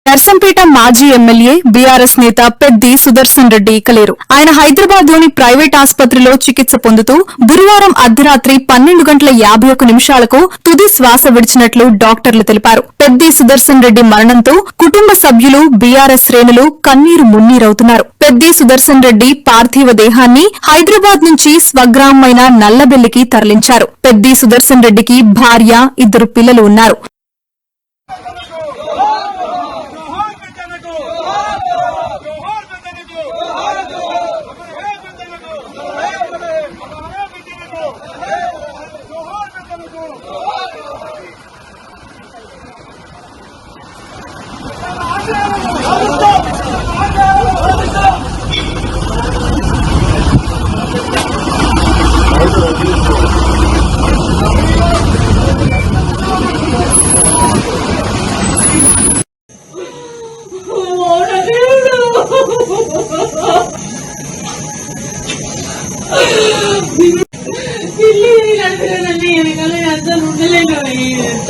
నర్సంపేట మాజీ MLA BRS నేత పెద్ది సుదర్శన్ రెడ్డి ఇక లేరు. ఆయన హైదరాబాద్ లోని ప్రైవేట్ ఆసుపత్రిలో చికిత్స పొందుతూ గురువారం అర్ధరాత్రి 12:51 తుది శ్వాస విడిచినట్లు డాక్టర్లు తెలిపారు. పెద్ది సుదర్శన్ రెడ్డి మరణంతో కుటుంబ సభ్యులు, బీఆర్ఎస్ శ్రేణులు కన్నీరు మున్నీరవుతున్నారు. పెద్ది సుదర్శన్ రెడ్డి పార్థివ దేహాన్ని హైదరాబాద్ నుంచి స్వగ్రామమైన నల్లబెల్లికి తరలించారు. పెద్ది సుదర్శన్ రెడ్డికి భార్య, 2 పిల్లలు ఉన్నారు. పిల్లి వెనకాల అర్థం ఉండలేదు. ఎంత